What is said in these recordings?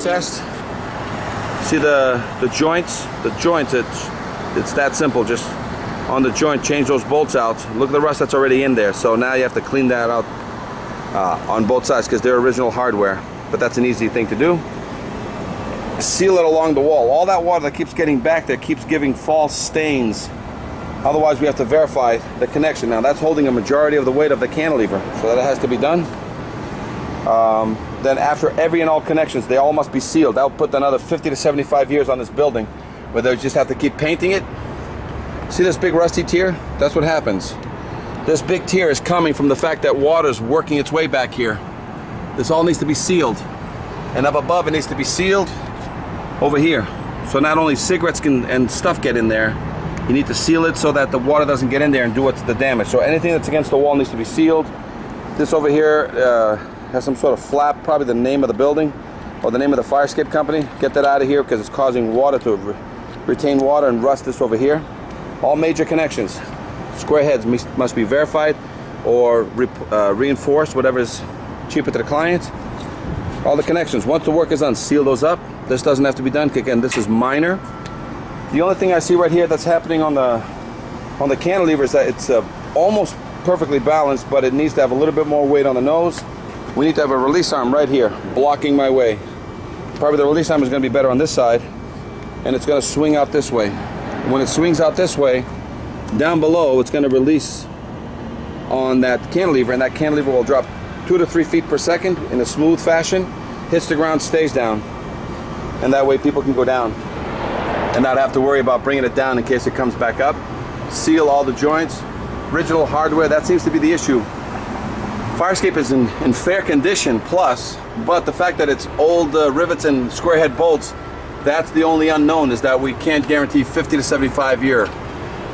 Test. See the joints? The joints, it's that simple. Just on the joint, change those bolts out. Look at the rust that's already in there. So now you have to clean that out on both sides because they're original hardware. But that's an easy thing to do. Seal it along the wall. All that water that keeps getting back there keeps giving false stains. Otherwise, we have to verify the connection. Now that's holding a majority of the weight of the cantilever, so that has to be done. Then after every and all connections, they all must be sealed. That will put another 50 to 75 years on this building, where they just have to keep painting it. See this big rusty tear? That's what happens. This big tear is coming from the fact that water's working its way back here. This all needs to be sealed. And up above, it needs to be sealed over here. So not only cigarettes and stuff get in there, you need to seal it so that the water doesn't get in there and do what's the damage. So anything that's against the wall needs to be sealed. This over here, has some sort of flap, probably the name of the building or the name of the fire escape company. Get that out of here because it's causing water to retain water and rust this over here. All major connections, square heads must be verified or reinforced, whatever is cheaper to the client. All the connections, once the work is done, seal those up. This doesn't have to be done, again, this is minor. The only thing I see right here that's happening on the cantilever is that it's almost perfectly balanced, but it needs to have a little bit more weight on the nose. We need to have a release arm right here, blocking my way. Probably the release arm is going to be better on this side, and it's going to swing out this way. When it swings out this way, down below, it's going to release on that cantilever, and that cantilever will drop 2 to 3 feet per second in a smooth fashion, hits the ground, stays down, and that way people can go down and not have to worry about bringing it down in case it comes back up. Seal all the joints, original hardware, that seems to be the issue. Fire escape is in fair condition plus, but the fact that it's old rivets and square head bolts, that's the only unknown, is that we can't guarantee 50 to 75 year.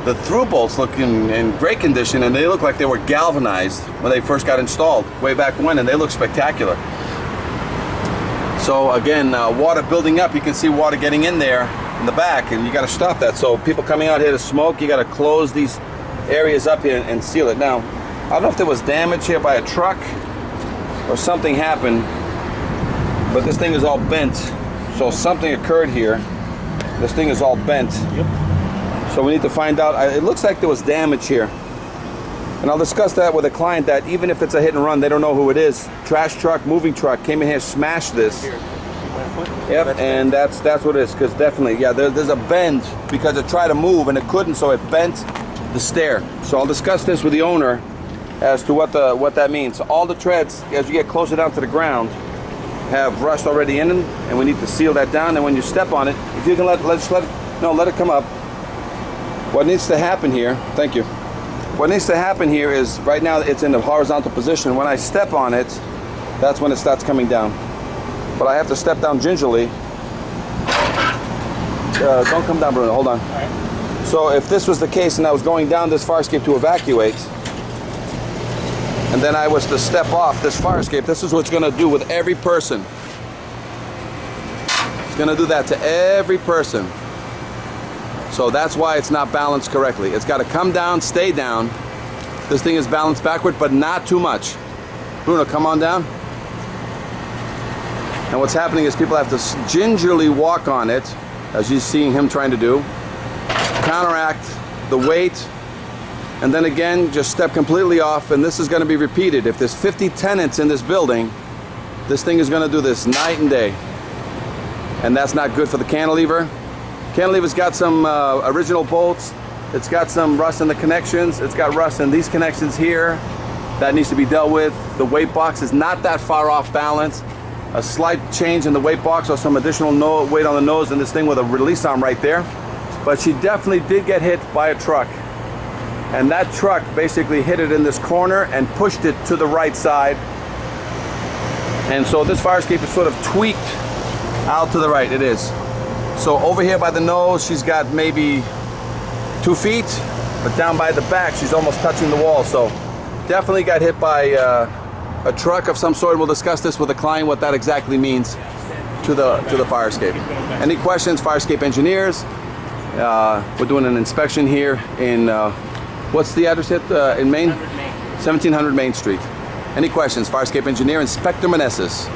The through bolts look in great condition, and they look like they were galvanized when they first got installed way back when, and they look spectacular. So again, water building up, you can see water getting in there in the back, and you got to stop that. So people coming out here to smoke, you got to close these areas up here and seal it. Now, I don't know if there was damage here by a truck or something happened, but this thing is all bent. So something occurred here. This thing is all bent. Yep. So we need to find out. It looks like there was damage here. And I'll discuss that with a client, that even if it's a hit and run, they don't know who it is. Trash truck, moving truck came in here, smashed this. Yep, and that's what it is, because definitely, yeah, there's a bend because it tried to move and it couldn't, so it bent the stair. So I'll discuss this with the owner as to what that means. So all the treads, as you get closer down to the ground, have rust already in them, and we need to seal that down. And when you step on it, if you can let it come up. What needs to happen here, thank you. What needs to happen here is, right now it's in the horizontal position. When I step on it, that's when it starts coming down. But I have to step down gingerly. Don't come down, Bruno, hold on. All right. So if this was the case and I was going down this fire escape to evacuate, and then I was to step off this fire escape, this is what it's going to do with every person. It's going to do that to every person. So that's why it's not balanced correctly. It's got to come down, stay down. This thing is balanced backward, but not too much. Bruno, come on down. And what's happening is people have to gingerly walk on it, as you're seeing him trying to do, counteract the weight, and then again, just step completely off, and this is going to be repeated. If there's 50 tenants in this building, this thing is going to do this night and day. And that's not good for the cantilever. Cantilever's got some original bolts. It's got some rust in the connections. It's got rust in these connections here. That needs to be dealt with. The weight box is not that far off balance. A slight change in the weight box or some additional weight on the nose, and this thing with a release arm right there. But she definitely did get hit by a truck. And that truck basically hit it in this corner and pushed it to the right side. And so this fire escape is sort of tweaked out to the right. It is. So over here by the nose, she's got maybe 2 feet, but down by the back, she's almost touching the wall. So definitely got hit by a truck of some sort. We'll discuss this with the client, what that exactly means to the fire escape. Any questions, fire escape engineers, We're doing an inspection here in, what's the address in Maine? 1700 Main Street. Any questions? Fire escape engineer, Inspector Meneses.